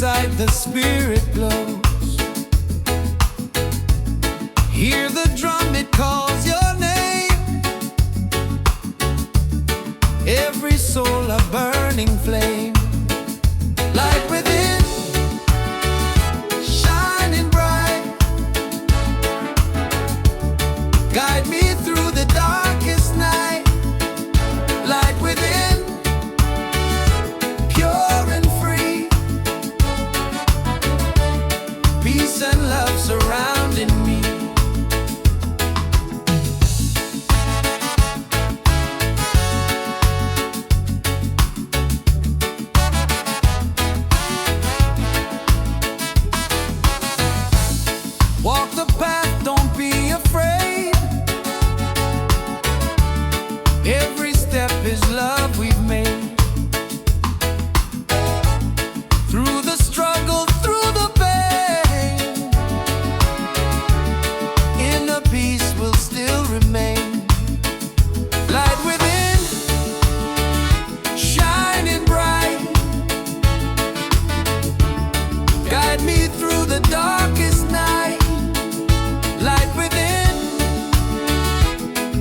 inside the spirit glows. Hear the drum, it calls your name. Every soul a burning flame. Light within, shining bright. Guide me through the darkest night. Light within, pure and free. Peace and love surrounding me. Walk the path, don't be afraid. Every step is love we've made. Through the struggle, through the pain, inner peace will still remain. Light within, shining bright. Guide me through the darkest night. Light within,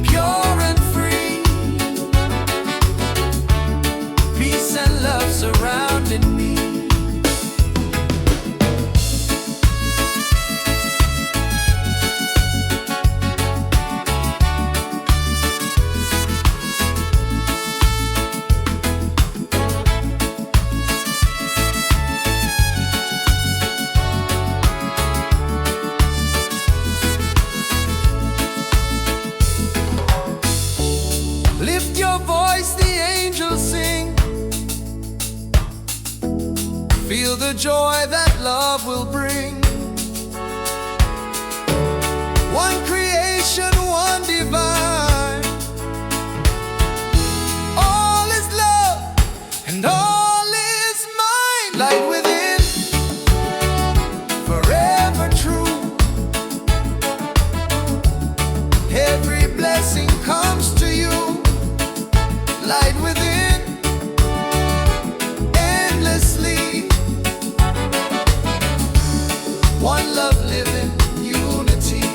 pure and free. Peace and love surrounding me. Lift your voice, the angels sing. Feel the joy that love will bring. One creation, one divine. All is love and all is mine. Light within, forever true. Every blessing comes to you. Light within, endlessly. One love living, unity.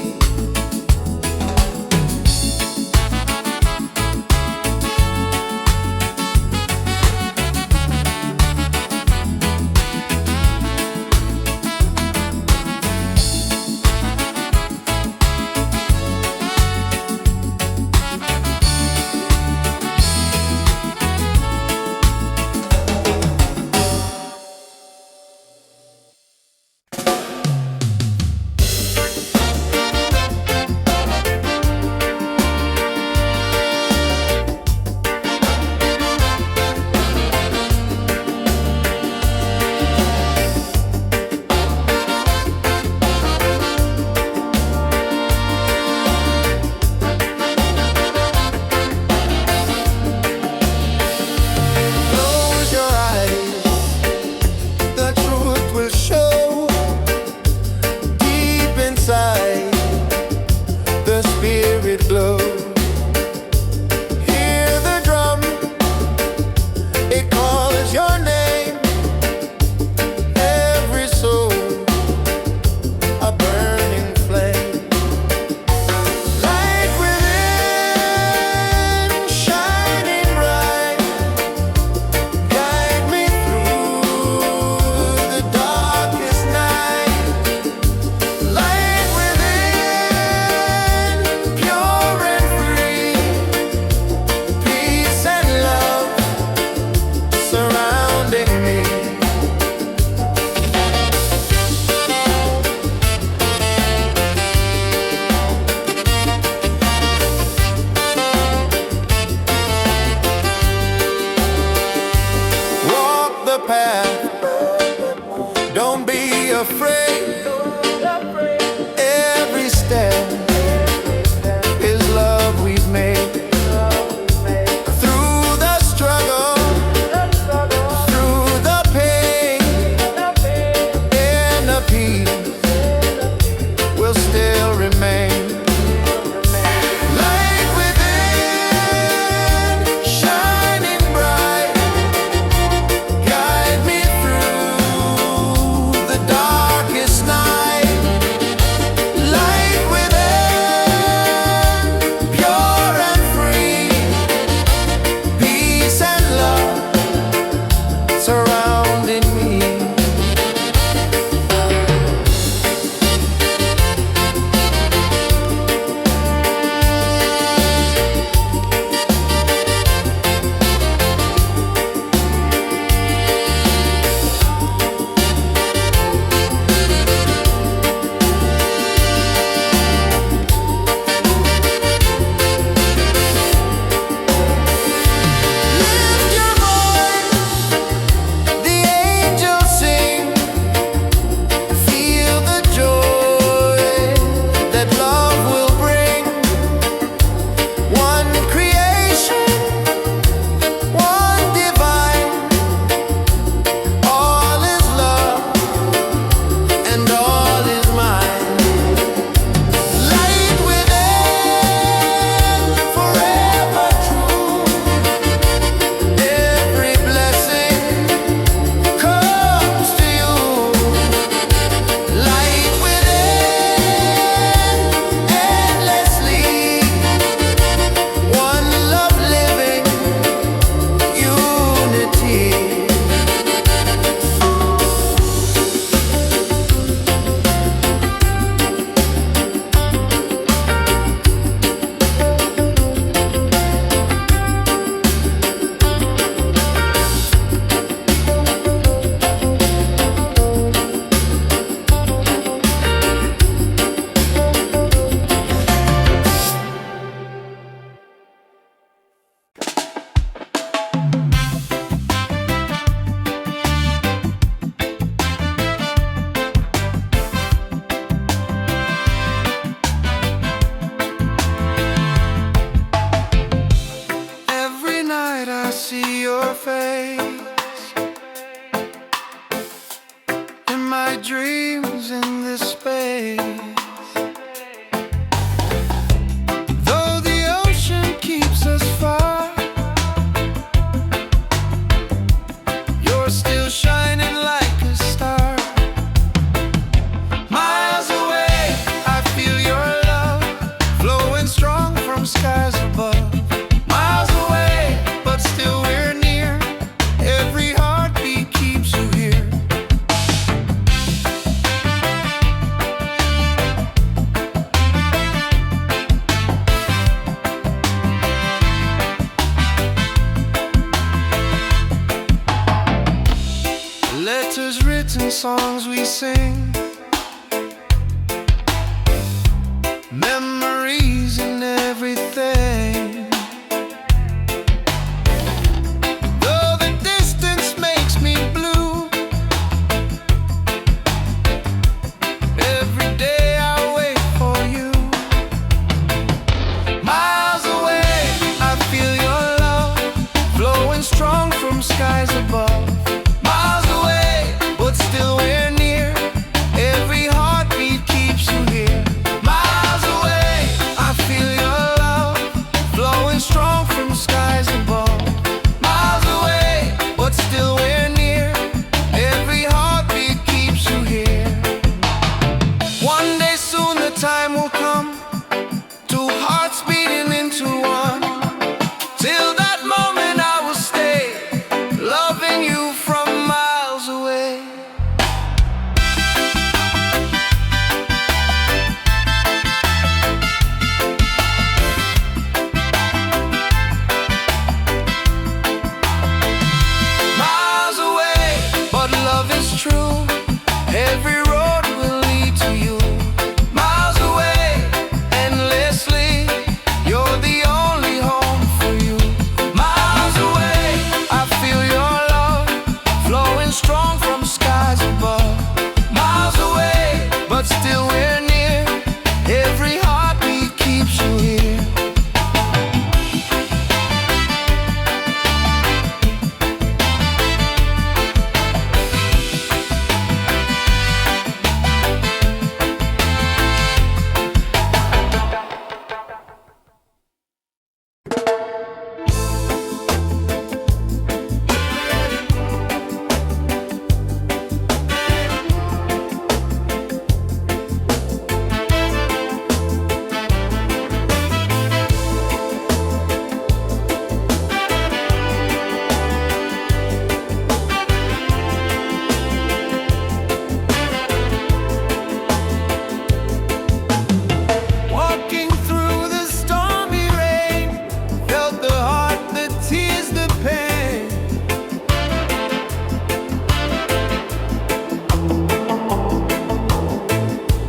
songs we sing, memories and everything. Though the distance makes me blue, every day I wait for you. Miles away, I feel your love flowing strong from skies above. Miles away, but still we're near. Every heartbeat keeps you here. Miles away, I feel your love flowing strong from skies above. Miles away, but still we're near. Every heartbeat keeps you here. One day soon the time will come, two hearts beating into one. Till that moment I will stay, loving you from miles away. Miles away, but love is true. Every road will lead to you. Miles away, endlessly, you're the only home for you. Miles away, I feel your love flowing strong from skies above. Miles away, but still we're near. Every heartbeat keeps you here. Walking through the stormy rain, felt the heart, the tears, the pain.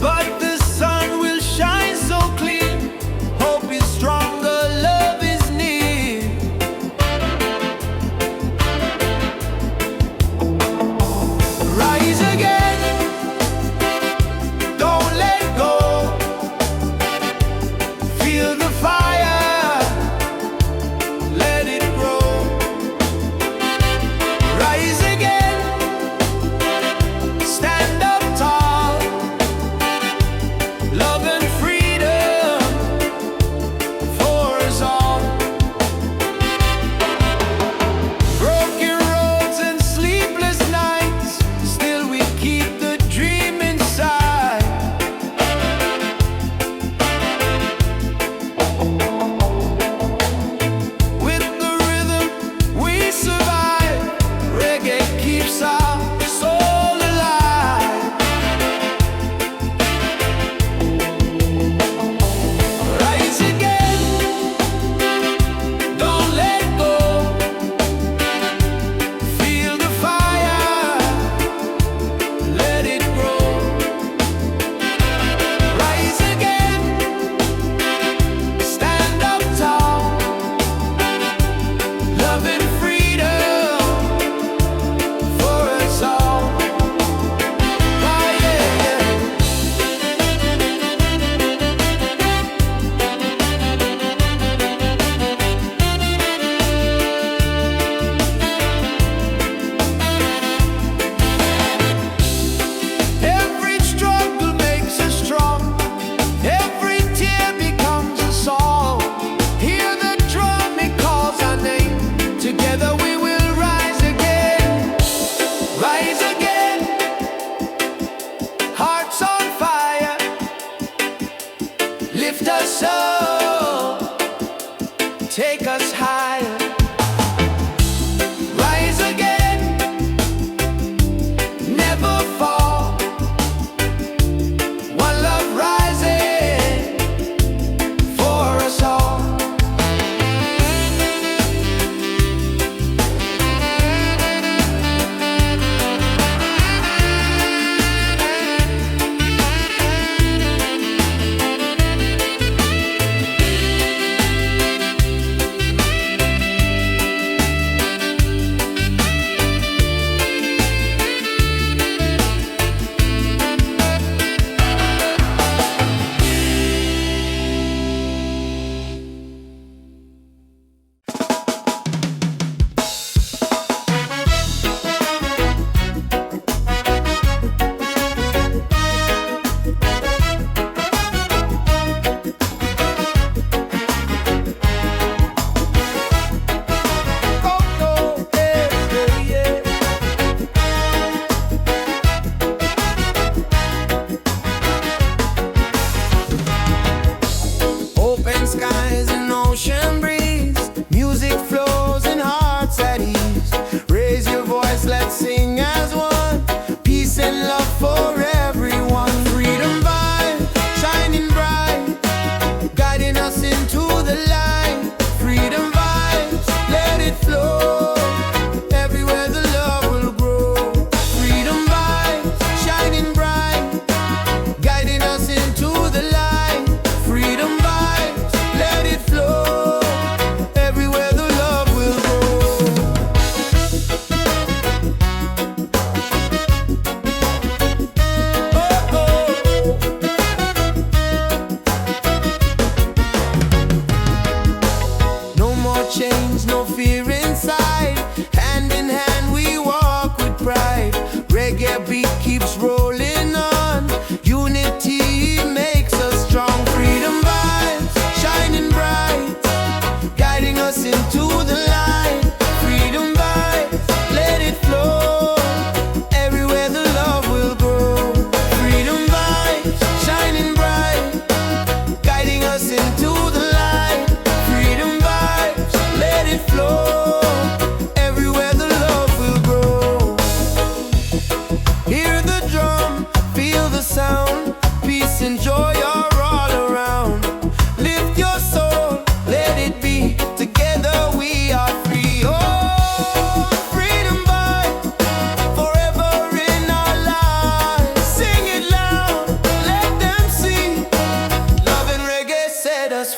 But the sun will shine so clear. Hope is stronger, love is near. Rise again, don't let go. Feel the fire, let it grow. Rise again, stand up tall. Love and freedom for us all. Broken roads and sleepless nights, still we keep the dream inside. With the rhythm we survive. Reggae keeps our soul alive. Rise again, don't let go. Feel the fire, let it grow. Rise again, stand up tall. Love and freedom for us all. Oh, yeah, yeah. Every struggle makes us strong. Every tear becomes a song. Hear the drum, it calls our name. Together we will rise again. Rise again. Hearts on fire. Lift us up. Take us higher. Rise again. Never fall. One love rising for us all.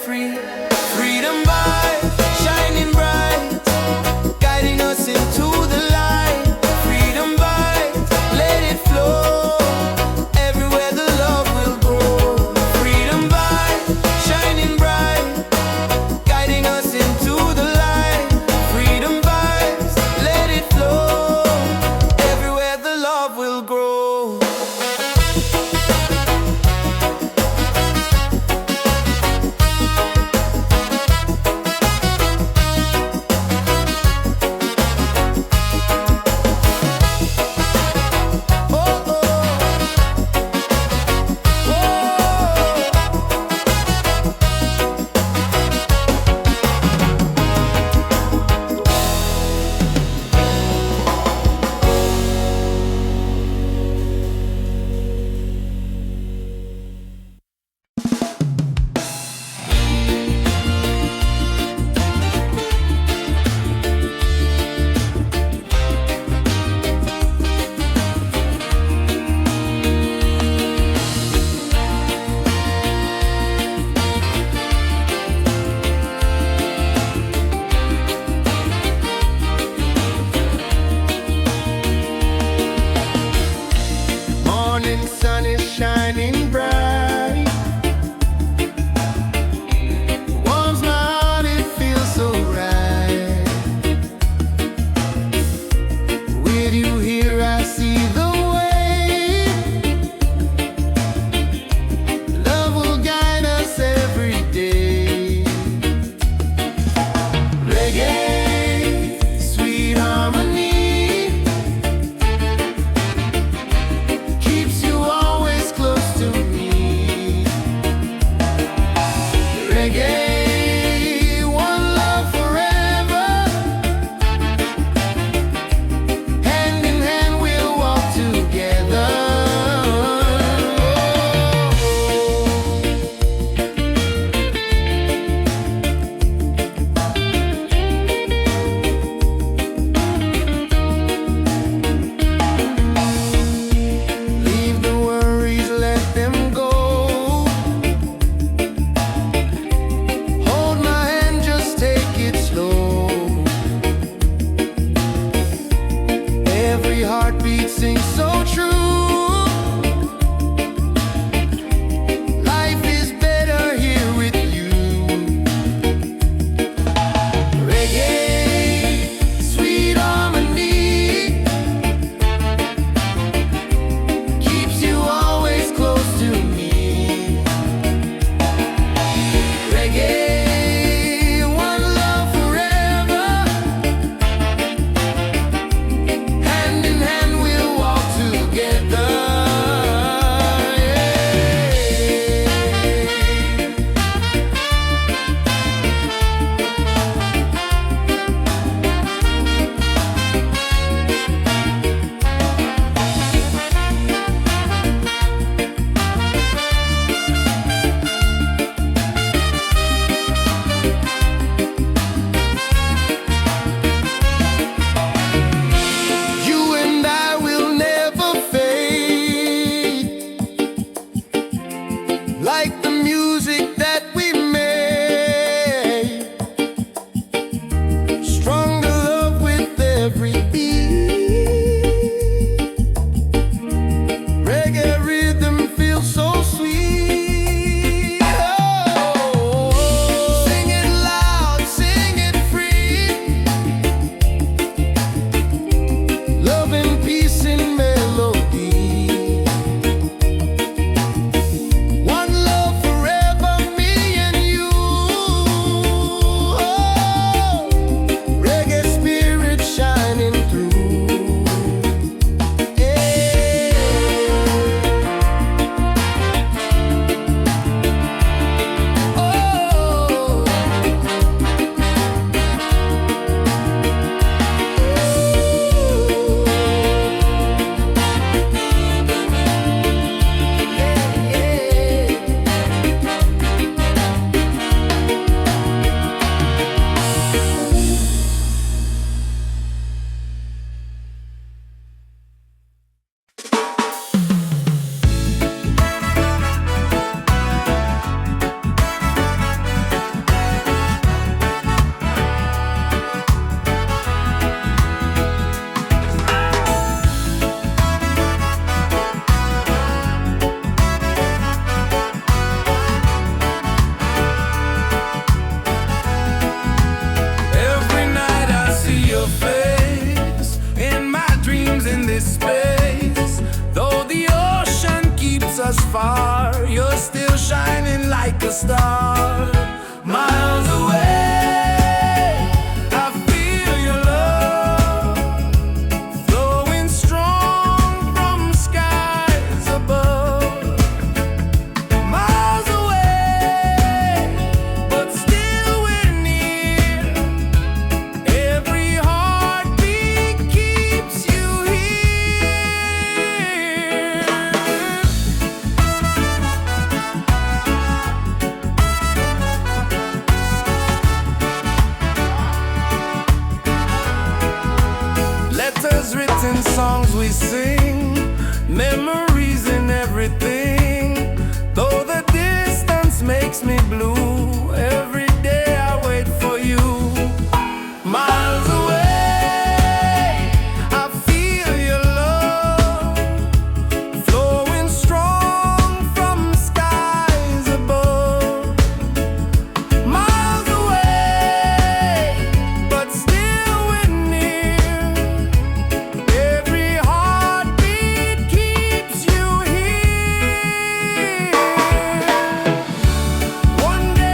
free. Freedom vibes shining bright, guiding us into the light. Freedom vibes, let it flow. Everywhere the love will grow. Freedom vibes shining bright, guiding us into the light. Freedom vibes, let it flow. Everywhere the love will grow. Morning sun is shining bright, warms my heart, it feels so right. With you here I see the way. Love will guide us every day. Reggae, sweet harmony, keeps you always close to me. Reggae, one love forever. Hand in hand we'll walk together. Leave the worries, let them go. far, you're still shining like a star. Miles away, I feel your love flowing strong from skies above. Miles away, but still we're near. Every heartbeat keeps you here. Letters written, songs we sing, memories in everything. Though the distance makes me blue, every day I wait for you. Miles away, I feel your love flowing strong from skies above. Miles away, but still we're near. Every heartbeat keeps you here. One day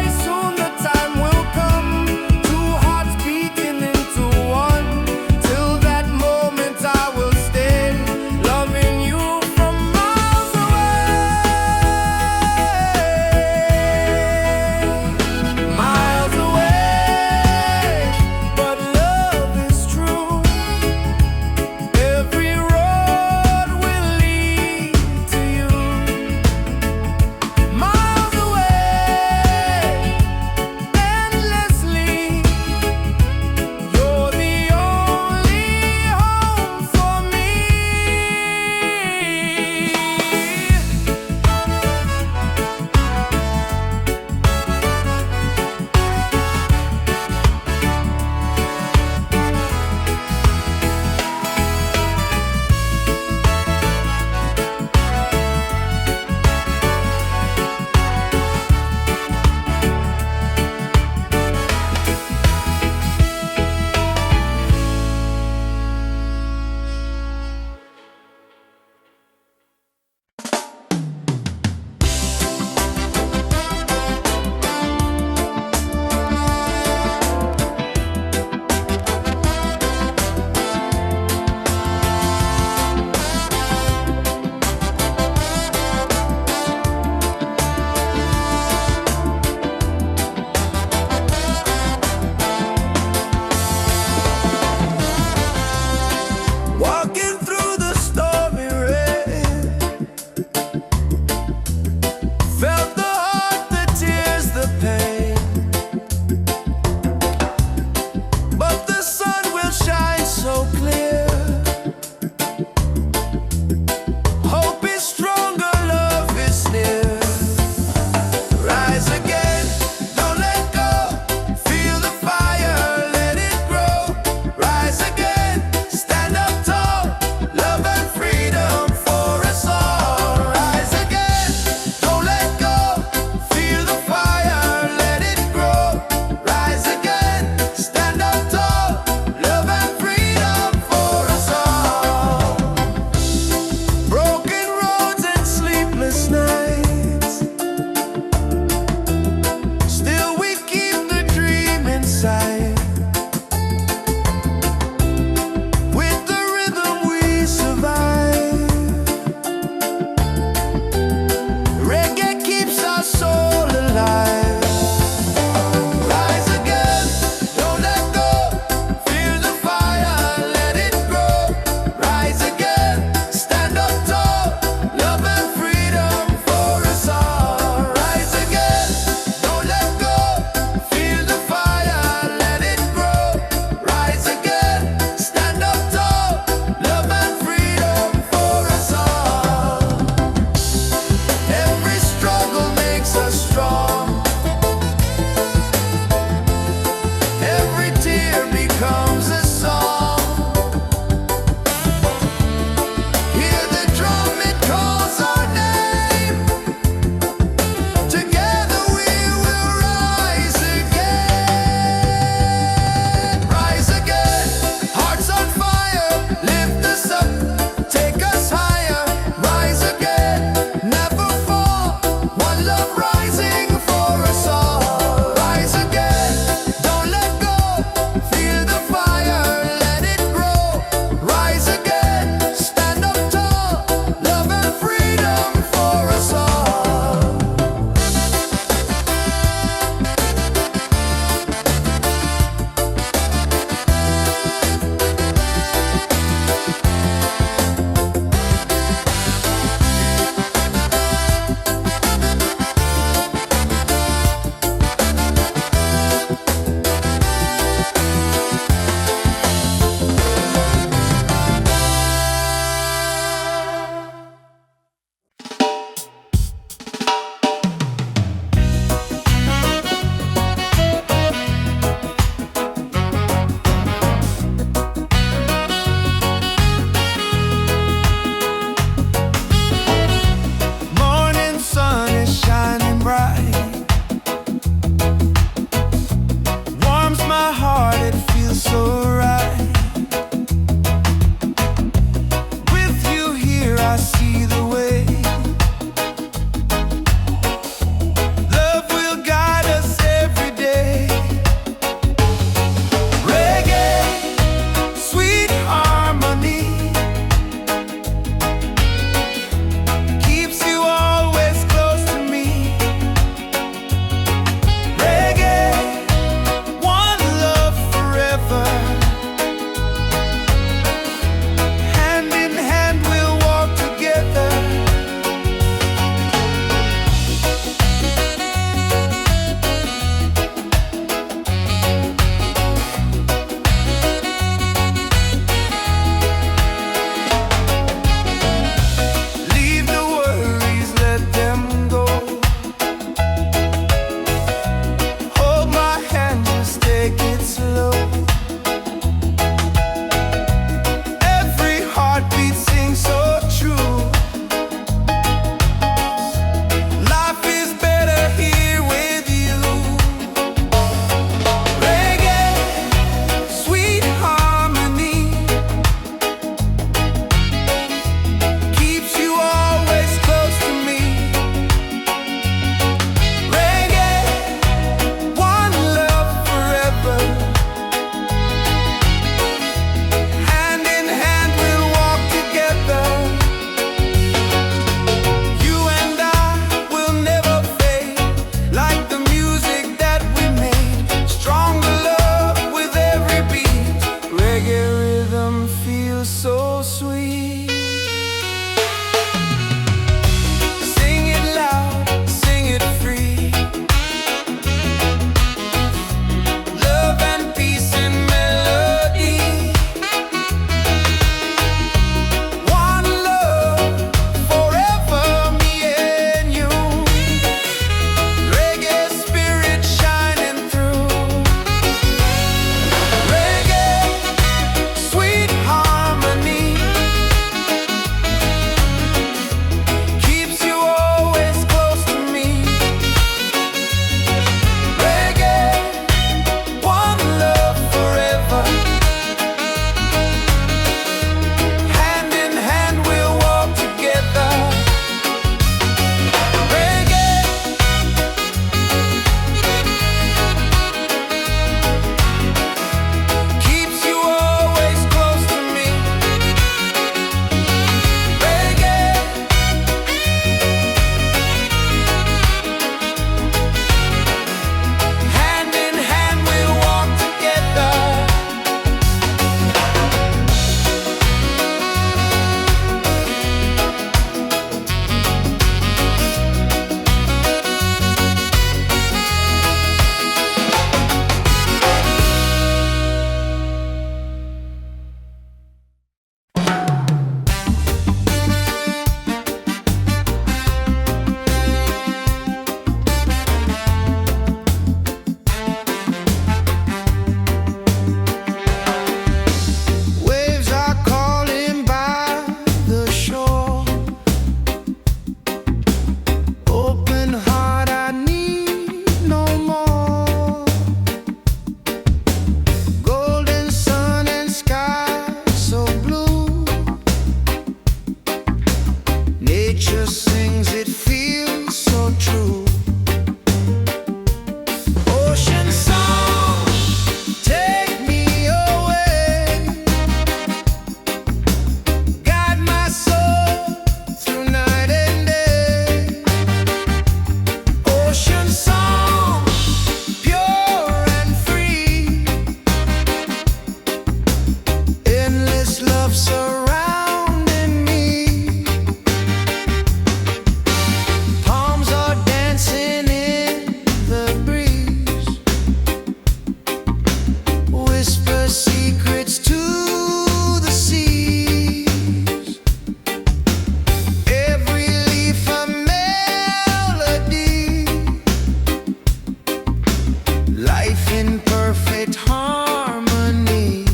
life in perfect harmony.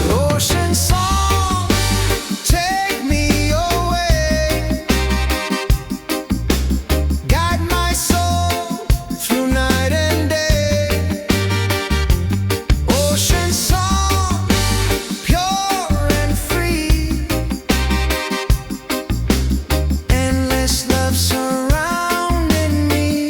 Ocean song, take me away, guide my soul through night and day. Ocean song, pure and free, endless love surrounding me.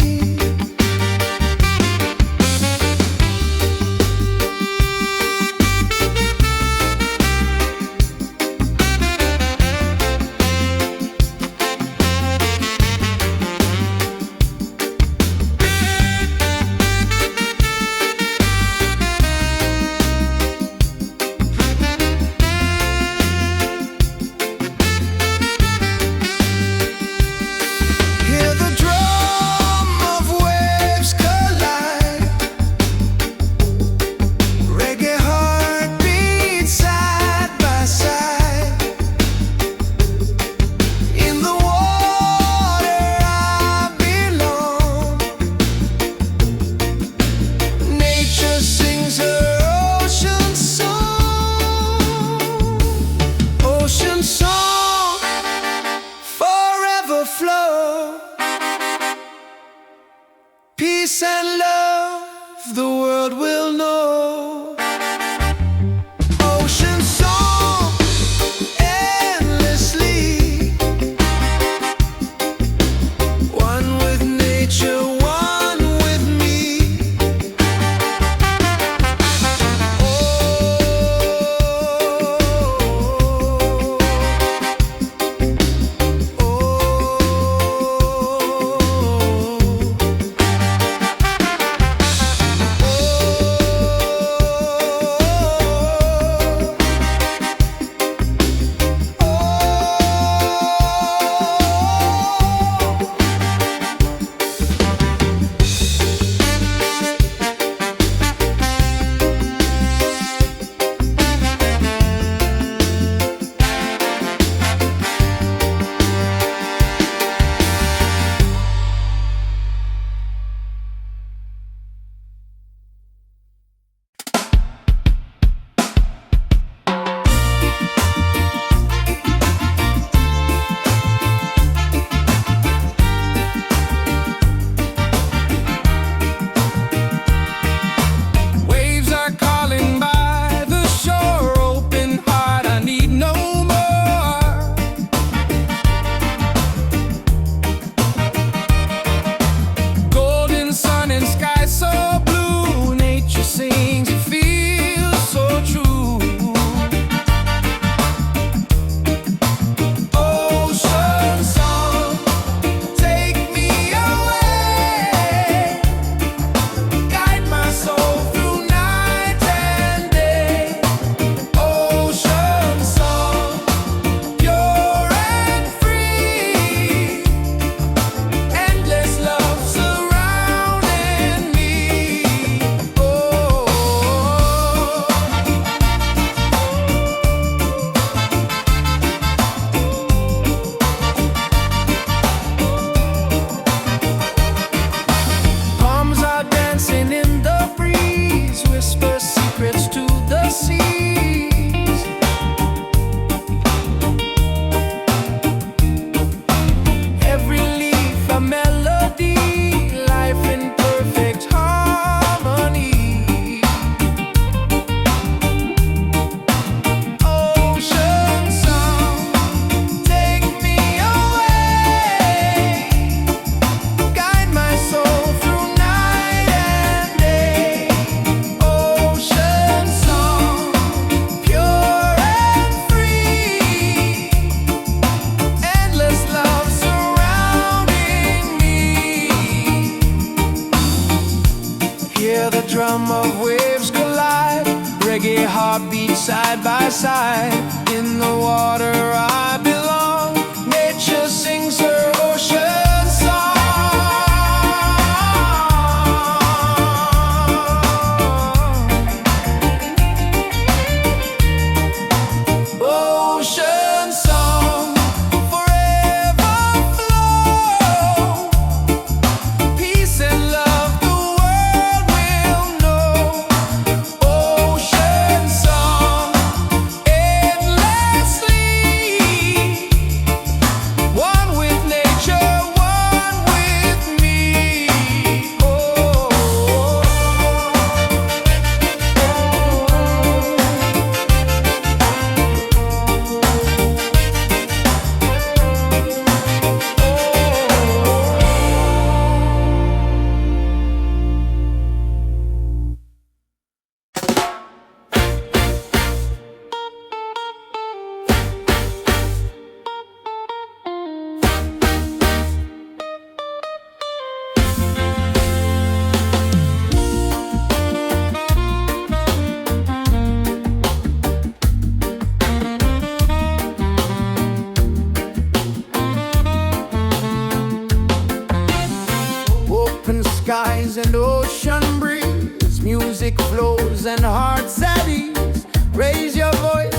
Hear the drum of waves collide, reggae heartbeat side by side. In the water I belong, nature sings her ocean song. Ocean song, forever flow, peace and love the world will know. Ocean song, endlessly, one with nature, one with me. Waves are calling by the shore, open heart, I need no more. Golden sun and sky so blue, nature sings, it feels so true. Ocean song, take me away, guide my soul through night and day. Ocean song, pure and free, endless love surrounding me. Oh. Palms are dancing in the breeze, whisper secrets to the seas. Every leaf a melody, life in perfect harmony. Ocean song, take me away, guide my soul through night and day. Ocean song, pure and free, endless love surrounding me. Hear the drum of waves collide, reggae heartbeat side by side. In the water I belong, nature sings her ocean song. Ocean song, forever flow, peace and love the skies and ocean breeze. Music flows and hearts at ease. Raise your voice